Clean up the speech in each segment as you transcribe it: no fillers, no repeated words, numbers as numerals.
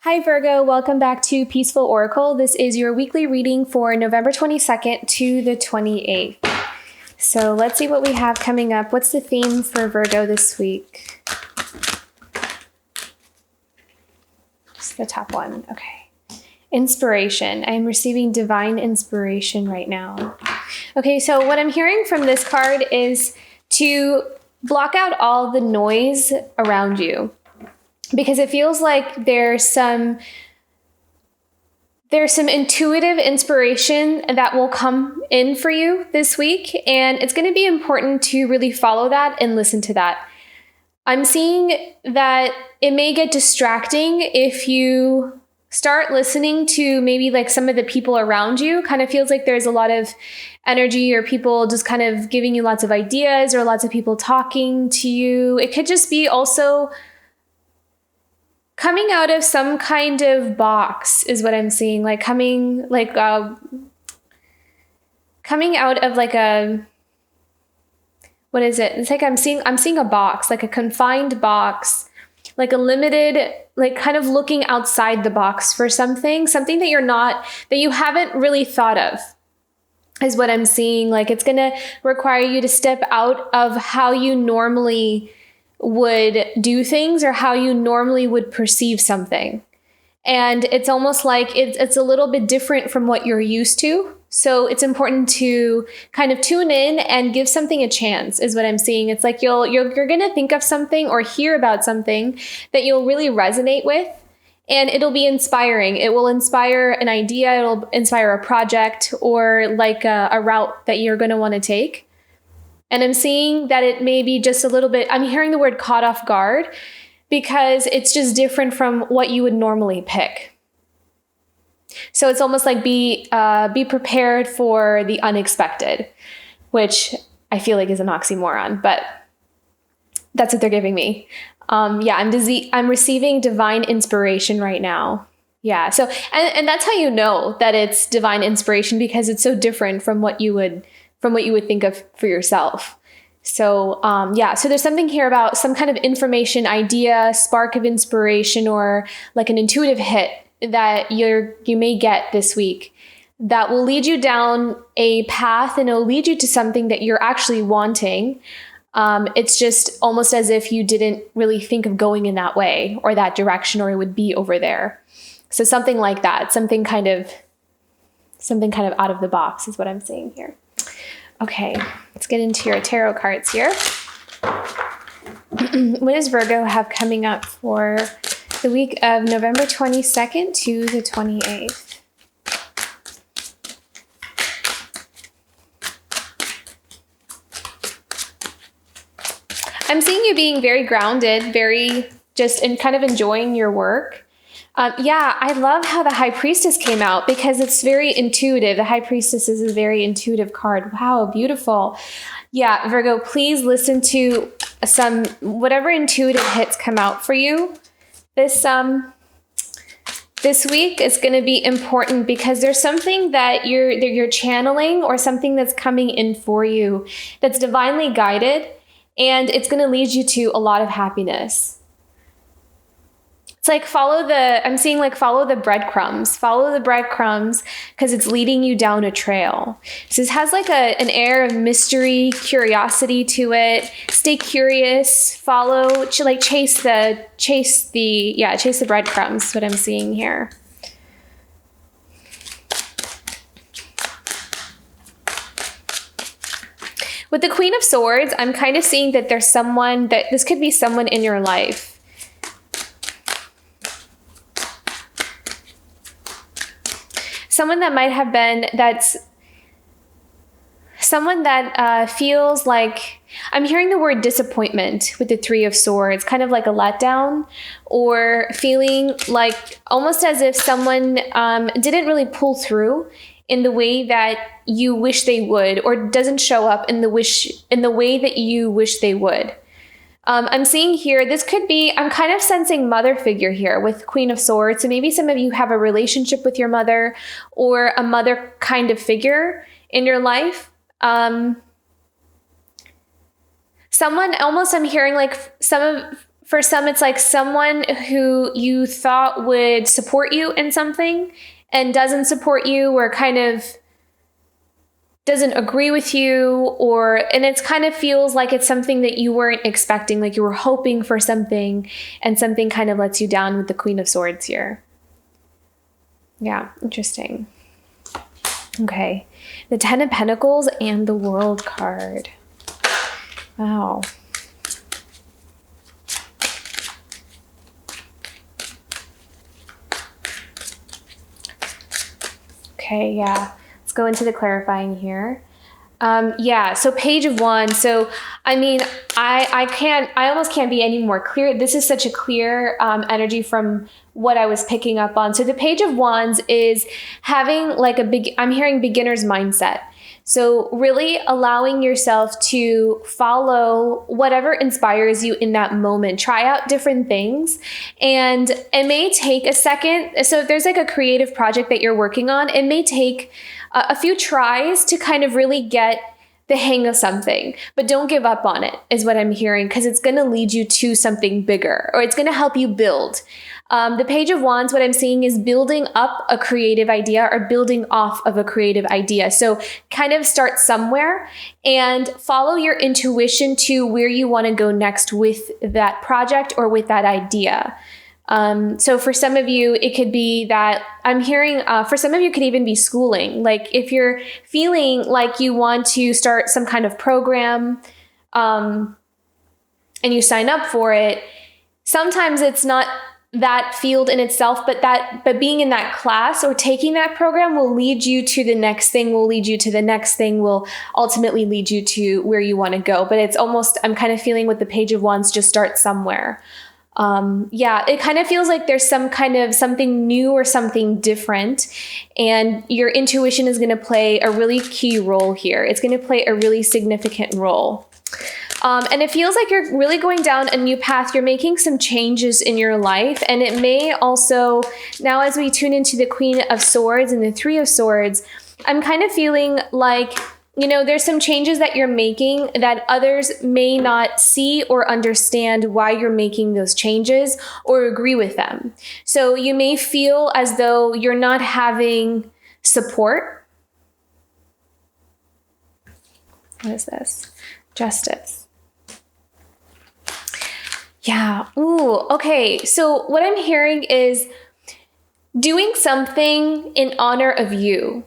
Hi Virgo, welcome back to Peaceful Oracle. This is your weekly reading for November 22nd to the 28th. So let's see what we have coming up. What's the theme for Virgo this week? Just the top one. Okay. Inspiration. I'm receiving divine inspiration right now. Okay, so what I'm hearing from this card is to block out all the noise around you, because it feels like there's some intuitive inspiration that will come in for you this week, and it's going to be important to really follow that and listen to that. I'm seeing that it may get distracting if you start listening to maybe like some of the people around you. Kind of feels like there's a lot of energy or people just kind of giving you lots of ideas or lots of people talking to you. It could just be also coming out of some kind of box is what I'm seeing. Like coming out of like a, what is it? It's like I'm seeing a box, like a confined box, like a limited, like kind of looking outside the box for something that you haven't really thought of, is what I'm seeing. Like it's going to require you to step out of how you normally would do things or how you normally would perceive something. And it's almost like it's a little bit different from what you're used to. So it's important to kind of tune in and give something a chance, is what I'm seeing. It's like you're going to think of something or hear about something that you'll really resonate with, and it'll be inspiring. It will inspire an idea. It'll inspire a project or like a route that you're going to want to take. And I'm seeing that it may be just a little bit, I'm hearing the word caught off guard, because it's just different from what you would normally pick. So it's almost like be prepared for the unexpected, which I feel like is an oxymoron, but that's what they're giving me. I'm receiving divine inspiration right now. Yeah. So, and that's how you know that it's divine inspiration, because it's so different from what you would think of for yourself. So, so there's something here about some kind of information, idea, spark of inspiration, or like an intuitive hit that you may get this week that will lead you down a path, and it'll lead you to something that you're actually wanting. It's just almost as if you didn't really think of going in that way or that direction, or it would be over there. So something like that, something kind of out of the box is what I'm seeing here. Okay, let's get into your tarot cards here. What does Virgo have coming up for the week of November 22nd to the 28th? I'm seeing you being very grounded, very just and kind of enjoying your work. I love how the High Priestess came out, because it's very intuitive. The High Priestess is a very intuitive card. Wow, beautiful. Yeah, Virgo, please listen to whatever intuitive hits come out for you. This week is going to be important, because there's something that you're channeling, or something that's coming in for you that's divinely guided, and it's going to lead you to a lot of happiness. It's like follow the breadcrumbs, because it's leading you down a trail. So this has like an air of mystery, curiosity to it. Stay curious, chase the breadcrumbs is what I'm seeing here. With the Queen of Swords, I'm kind of seeing that this could be someone in your life. Someone that might have been, that's someone that feels like, I'm hearing the word disappointment with the Three of Swords, kind of like a letdown, or feeling like almost as if someone didn't really pull through in the way that you wish they would, or doesn't show up in the way that you wish they would. I'm seeing here, this could be, I'm kind of sensing mother figure here with Queen of Swords. So maybe some of you have a relationship with your mother, or a mother kind of figure in your life. Someone almost, I'm hearing like for some, it's like someone who you thought would support you in something and doesn't support you, or kind of doesn't agree with you, and it's kind of feels like it's something that you weren't expecting, like you were hoping for something and something kind of lets you down with the Queen of Swords here. Yeah, interesting. Okay, the 10 of Pentacles and the World card. Wow. Okay, yeah. Let's go into the clarifying here. So Page of Wands. So, I mean, I almost can't be any more clear. This is such a clear energy from what I was picking up on. So the Page of Wands is having like I'm hearing beginner's mindset. So really allowing yourself to follow whatever inspires you in that moment. Try out different things, and it may take a second. So if there's like a creative project that you're working on, it may take a few tries to kind of really get the hang of something, but don't give up on it is what I'm hearing, because it's going to lead you to something bigger, or it's going to help you build. The Page of Wands, what I'm seeing is building up a creative idea or building off of a creative idea. So kind of start somewhere and follow your intuition to where you want to go next with that project or with that idea. So for some of you, it could be that I'm hearing, for some of you, it could even be schooling. Like if you're feeling like you want to start some kind of program, and you sign up for it, sometimes it's not that field in itself, but being in that class or taking that program will lead you to the next thing, will lead you to the next thing, will ultimately lead you to where you want to go. But it's almost, I'm kind of feeling with the Page of Wands, just start somewhere. It kind of feels like there's some kind of something new or something different, and your intuition is going to play a really key role here. It's going to play a really significant role. And it feels like you're really going down a new path. You're making some changes in your life. And it may also, now as we tune into the Queen of Swords and the Three of Swords, I'm kind of feeling like, there's some changes that you're making that others may not see or understand why you're making those changes or agree with them. So you may feel as though you're not having support. What is this? Justice. Yeah. Ooh, okay. So what I'm hearing is doing something in honor of you.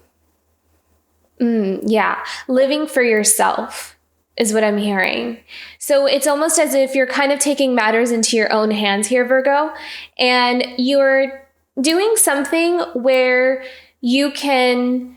Living for yourself is what I'm hearing. So it's almost as if you're kind of taking matters into your own hands here, Virgo, and you're doing something where you can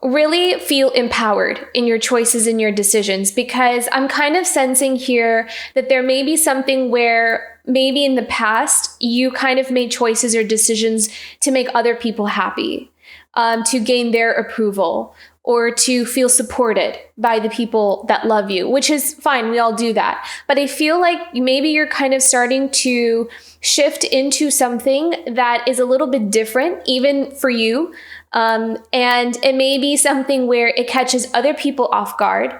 really feel empowered in your choices and your decisions, because I'm kind of sensing here that there may be something where maybe in the past you kind of made choices or decisions to make other people happy, to gain their approval, or to feel supported by the people that love you, which is fine. We all do that. But I feel like maybe you're kind of starting to shift into something that is a little bit different, even for you. And it may be something where it catches other people off guard,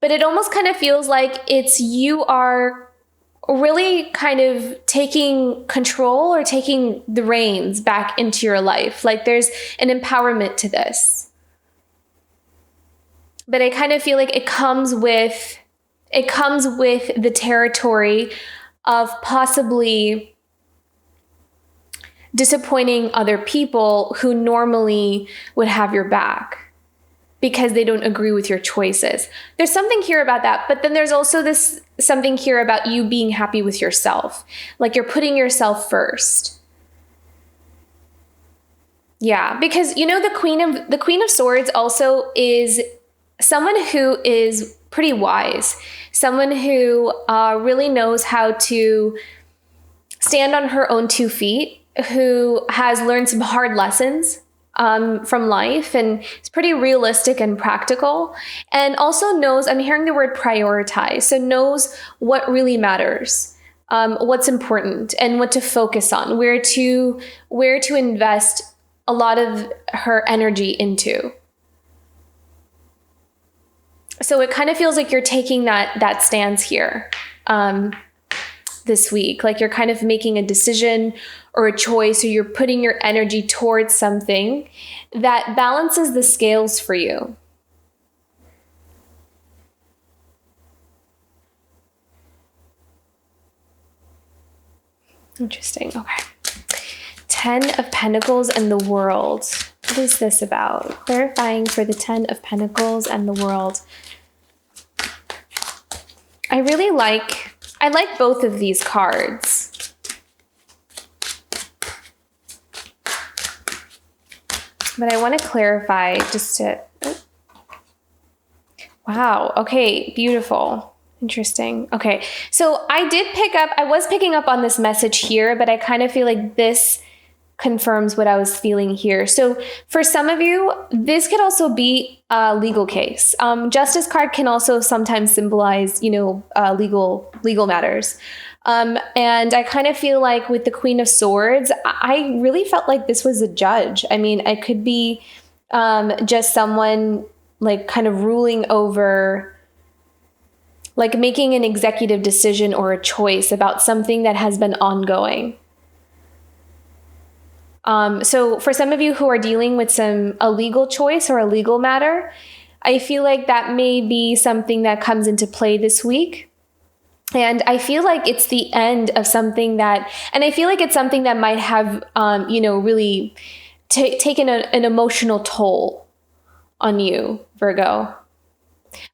but it almost kind of feels like you are really kind of taking control or taking the reins back into your life. Like there's an empowerment to this. But I kind of feel like it comes with the territory of possibly disappointing other people who normally would have your back because they don't agree with your choices. There's something here about that, but then there's also something here about you being happy with yourself. Like you're putting yourself first. Yeah, because the Queen of Swords also is someone who is pretty wise, someone who really knows how to stand on her own 2 feet, who has learned some hard lessons from life, and is pretty realistic and practical, and also knows, I'm hearing the word prioritize, so knows what really matters, what's important, and what to focus on, where to invest a lot of her energy into. So it kind of feels like you're taking that stance here. this week. Like you're kind of making a decision or a choice, or you're putting your energy towards something that balances the scales for you. Interesting. Okay. 10 of Pentacles and the World. What is this about? Clarifying for the 10 of Pentacles and the World. I like both of these cards. But I want to clarify just to... Wow. Okay. Beautiful. Interesting. Okay. So I was picking up on this message here, but I kind of feel like this confirms what I was feeling here. So for some of you, this could also be a legal case. Justice card can also sometimes symbolize, legal matters. And I kind of feel like with the Queen of Swords, I really felt like this was a judge. I mean, it could be just someone like kind of ruling over, like making an executive decision or a choice about something that has been ongoing. So for some of you who are dealing with a legal choice or a legal matter, I feel like that may be something that comes into play this week. And I feel like it's the end of something and I feel like it's something that might have, really taken an emotional toll on you, Virgo.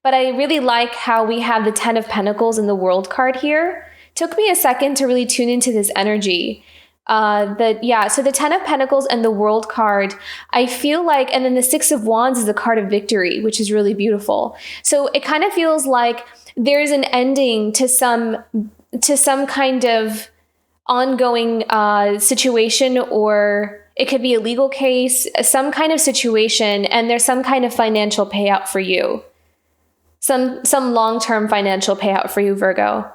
But I really like how we have the 10 of Pentacles and the World card here. Took me a second to really tune into this energy. So the 10 of Pentacles and the World card, I feel like, and then the 6 of Wands is a card of victory, which is really beautiful. So it kind of feels like there's an ending to some kind of ongoing situation, or it could be a legal case, some kind of situation, and there's some kind of financial payout for you. Some long-term financial payout for you, Virgo.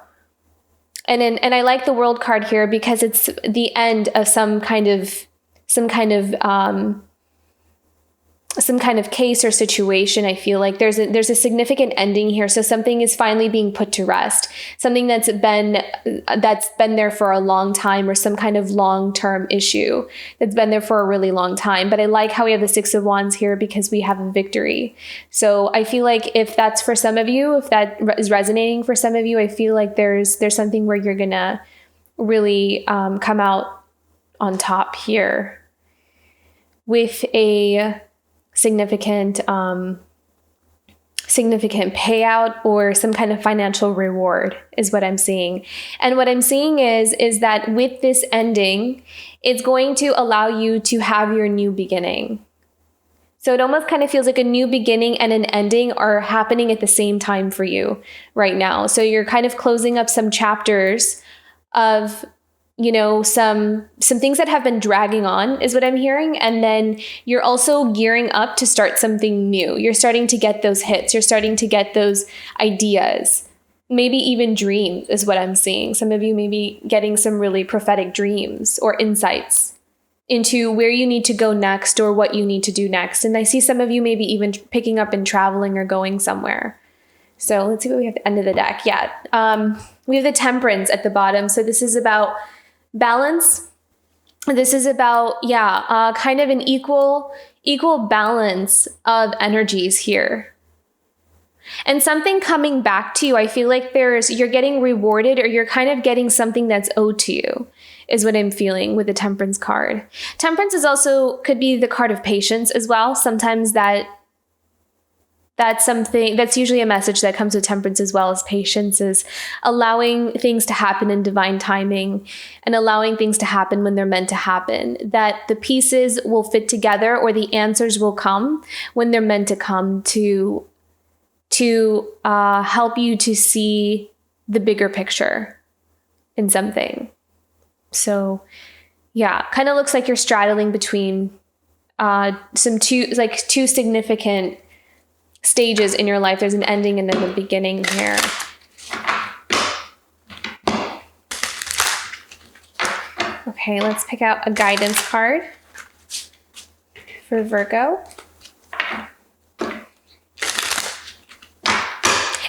And I like the World card here because it's the end of some kind of case or situation. I feel like there's a significant ending here. So something is finally being put to rest. Something that's been there for a long time, or some kind of long-term issue that's been there for a really long time. But I like how we have the 6 of Wands here because we have a victory. So I feel like if that's for some of you, if that is resonating for some of you, I feel like there's something where you're gonna really come out on top here with a significant payout or some kind of financial reward is what I'm seeing. And what I'm seeing is that with this ending, it's going to allow you to have your new beginning. So it almost kind of feels like a new beginning and an ending are happening at the same time for you right now. So you're kind of closing up some chapters of some things that have been dragging on is what I'm hearing. And then you're also gearing up to start something new. You're starting to get those hits. You're starting to get those ideas, maybe even dreams is what I'm seeing. Some of you may be getting some really prophetic dreams or insights into where you need to go next or what you need to do next. And I see some of you maybe even picking up and traveling or going somewhere. So let's see what we have at the end of the deck. Yeah. We have the Temperance at the bottom. So this is about balance. This is about, kind of an equal balance of energies here. And something coming back to you, I feel like you're getting rewarded, or you're kind of getting something that's owed to you, is what I'm feeling with the Temperance card. Temperance is also could be the card of patience as well. Sometimes that's something that's usually a message that comes with Temperance as well as patience, is allowing things to happen in divine timing and allowing things to happen when they're meant to happen, that the pieces will fit together or the answers will come when they're meant to come to help you to see the bigger picture in something. So kind of looks like you're straddling between two significant stages in your life. There's an ending and then the beginning here. Okay, let's pick out a guidance card for Virgo.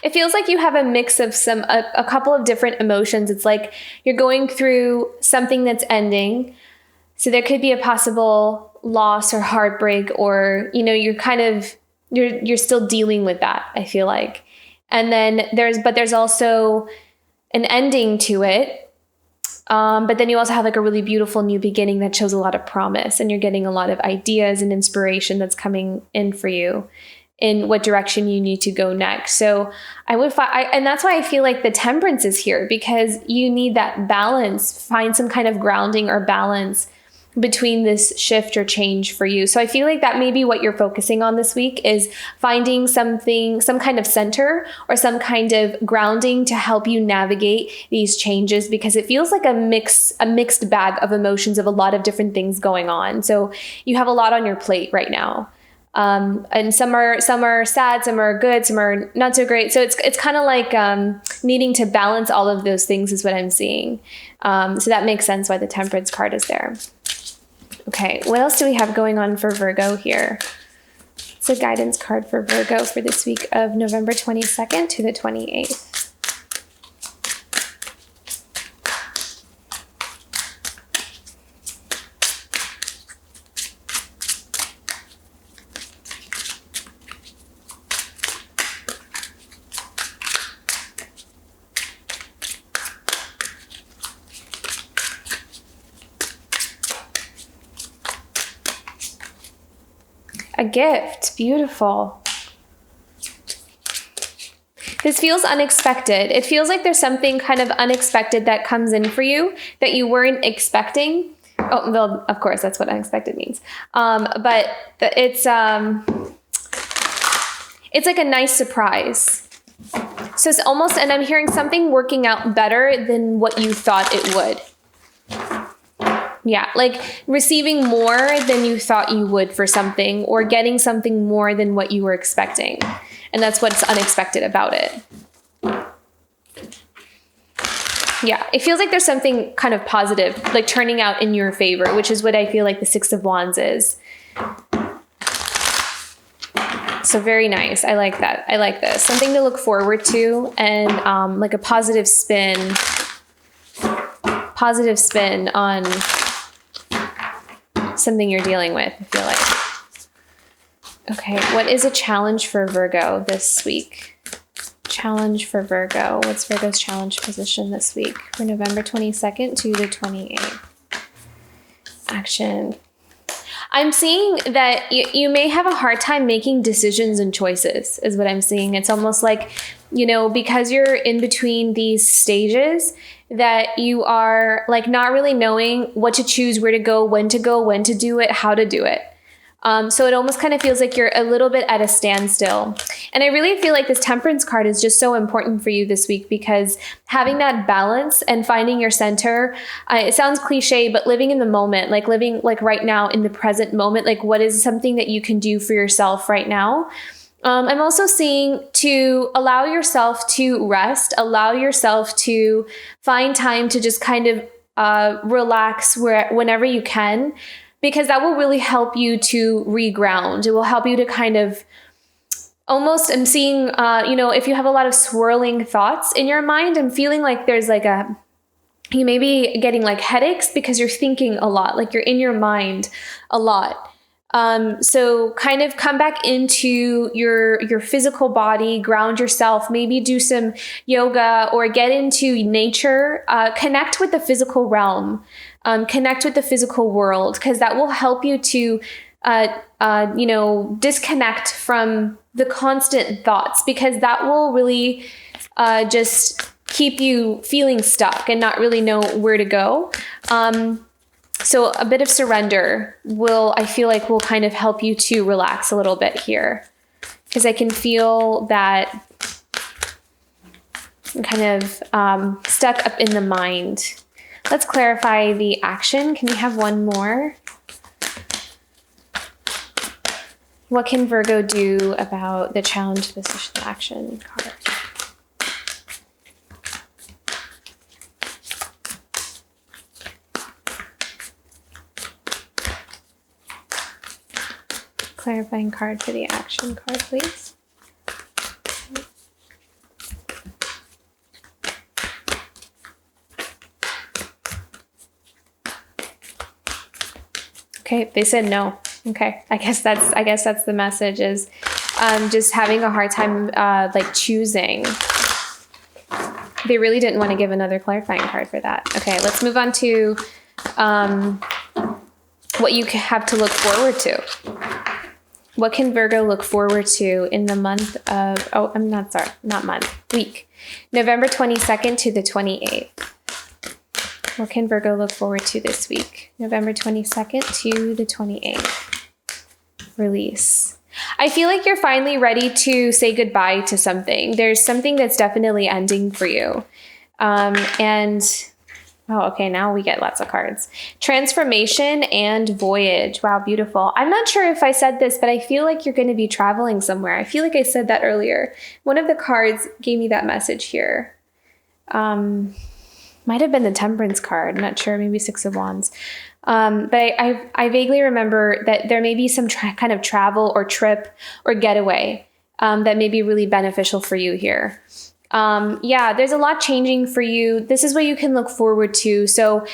it feels like you have a mix of a couple of different emotions. It's like you're going through something that's ending. So there could be a possible loss or heartbreak, or, you're still dealing with that, I feel like. And then there's also an ending to it. But then you also have like a really beautiful new beginning that shows a lot of promise, and you're getting a lot of ideas and inspiration that's coming in for you in what direction you need to go next. So and that's why I feel like the Temperance is here, because you need that balance, find some kind of grounding or balance between this shift or change for you. So I feel like that may be what you're focusing on this week, is finding some kind of center or some kind of grounding to help you navigate these changes, because it feels like a mixed bag of emotions of a lot of different things going on. So you have a lot on your plate right now. And some are sad, some are good, some are not so great. So it's kind of like needing to balance all of those things is what I'm seeing. So that makes sense why the Temperance card is there. Okay, what else do we have going on for Virgo here? It's a guidance card for Virgo for this week of November 22nd to the 28th. A gift. Beautiful. This feels unexpected. It feels like there's something kind of unexpected that comes in for you that you weren't expecting. Oh, well, of course, that's what unexpected means. But it's like a nice surprise. So it's almost, and I'm hearing something working out better than what you thought it would. Yeah, like receiving more than you thought you would for something, or getting something more than what you were expecting. And that's what's unexpected about it. Yeah, it feels like there's something kind of positive, like turning out in your favor, which is what I feel like the Six of Wands is. So very nice. I like that. I like this. Something to look forward to, and like a positive spin on something you're dealing with, I feel like. Okay, what is a challenge for Virgo this week? Challenge for Virgo. What's Virgo's challenge position this week for November 22nd to the 28th? Action. I'm seeing that you may have a hard time making decisions and choices, is what I'm seeing. It's almost like, because you're in between these stages, that you are like not really knowing what to choose, where to go, when to do it, how to do it. So it almost kind of feels like you're a little bit at a standstill. And I really feel like this Temperance card is just so important for you this week, because having that balance and finding your center, it sounds cliche, but living in the moment, like living like right now in the present moment, like what is something that you can do for yourself right now? I'm also seeing to allow yourself to rest, allow yourself to find time to just kind of relax whenever you can, because that will really help you to reground. It will help you to kind of almost, I'm seeing, if you have a lot of swirling thoughts in your mind, I'm feeling like there's like you may be getting like headaches because you're thinking a lot, like you're in your mind a lot. So kind of come back into your physical body, ground yourself, maybe do some yoga or get into nature, connect with the physical realm, connect with the physical world, because that will help you to, disconnect from the constant thoughts, because that will really, just keep you feeling stuck and not really know where to go. So a bit of surrender I feel like will kind of help you to relax a little bit here, because I can feel that I'm kind of stuck up in the mind. Let's clarify the action. Can we have one more? What can Virgo do about the challenge position action card? Clarifying card for the action card, please. Okay, they said no. Okay, I guess that's the message is just having a hard time like choosing. They really didn't want to give another clarifying card for that. Okay, let's move on to what you have to look forward to. What can Virgo look forward to in the month of, week, November 22nd to the 28th? What can Virgo look forward to this week? November 22nd to the 28th. Release. I feel like you're finally ready to say goodbye to something. There's something that's definitely ending for you. Okay, now we get lots of cards. Transformation and voyage. Wow, beautiful. I'm not sure if I said this, but I feel like you're going to be traveling somewhere. I feel like I said that earlier. One of the cards gave me that message here. Might have been the Temperance card. I'm not sure. Maybe Six of Wands. But I vaguely remember that there may be some kind of travel or trip or getaway that may be really beneficial for you here. There's a lot changing for you. This is what you can look forward to. So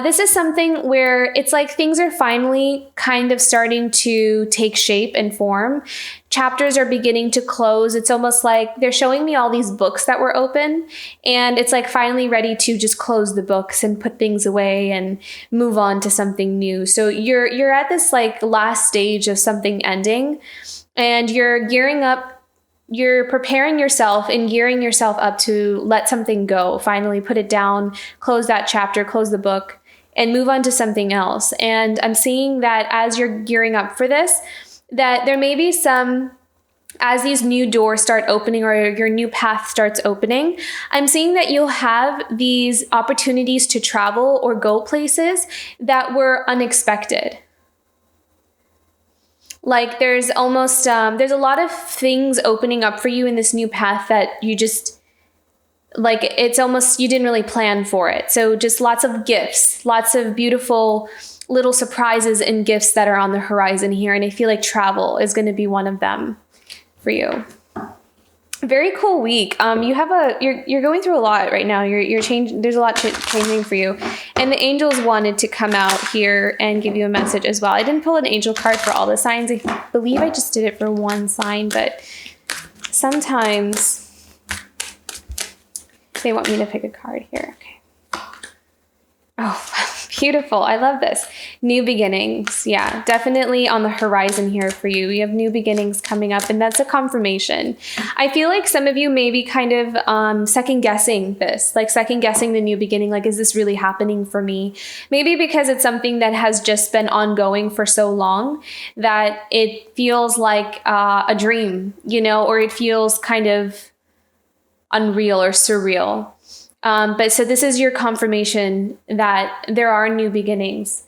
this is something where it's like things are finally kind of starting to take shape and form. Chapters are beginning to close. It's almost like they're showing me all these books that were open, and it's like finally ready to just close the books and put things away and move on to something new. So you're at this like last stage of something ending, and you're gearing up. You're preparing yourself and gearing yourself up to let something go, finally put it down, close that chapter, close the book, and move on to something else. And I'm seeing that as you're gearing up for this, that there may be some, as these new doors start opening or your new path starts opening, I'm seeing that you'll have these opportunities to travel or go places that were unexpected. Like there's almost, there's a lot of things opening up for you in this new path that you just, like, it's almost, you didn't really plan for it. So just lots of gifts, lots of beautiful little surprises and gifts that are on the horizon here. And I feel like travel is going to be one of them for you. Very cool week. You're going through a lot right now. You're changing. There's a lot changing for you, and the angels wanted to come out here and give you a message as well. I didn't pull an angel card for all the signs. I believe I just did it for one sign, but sometimes they want me to pick a card here. Okay. Oh, beautiful. I love this. New beginnings. Yeah, definitely on the horizon here for you. You have new beginnings coming up, and that's a confirmation. I feel like some of you may be kind of second guessing this, like second guessing the new beginning. Like, is this really happening for me? Maybe because it's something that has just been ongoing for so long that it feels like a dream, or it feels kind of unreal or surreal. But so this is your confirmation that there are new beginnings.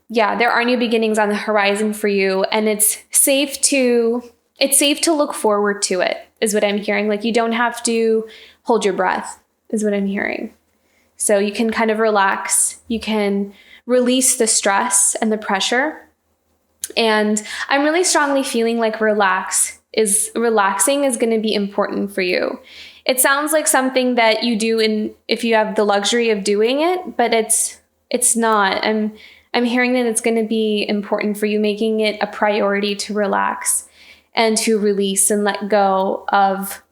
Yeah, there are new beginnings on the horizon for you, and it's safe to look forward to it, is what I'm hearing. Like, you don't have to hold your breath, is what I'm hearing. So you can kind of relax. You can release the stress and the pressure. And I'm really strongly feeling like relaxing is going to be important for you. It sounds like something that you do if you have the luxury of doing it, but it's not. I'm hearing that it's going to be important for you, making it a priority to relax and to release and let go of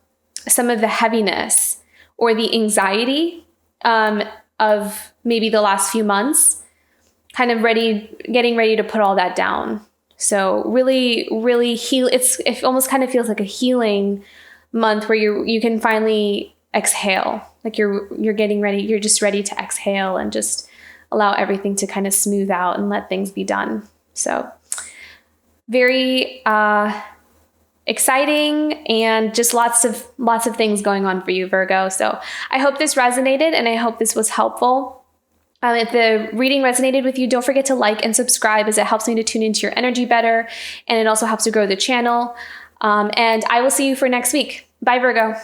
some of the heaviness or the anxiety of maybe the last few months, kind of getting ready to put all that down. So really, really heal. It almost kind of feels like a healing month where you can finally exhale. Like you're getting ready. You're just ready to exhale and just allow everything to kind of smooth out and let things be done. So very exciting, and just lots of things going on for you, Virgo. So I hope this resonated, and I hope this was helpful. If the reading resonated with you, don't forget to like and subscribe, as it helps me to tune into your energy better, and it also helps to grow the channel. And I will see you for next week. Bye, Virgo.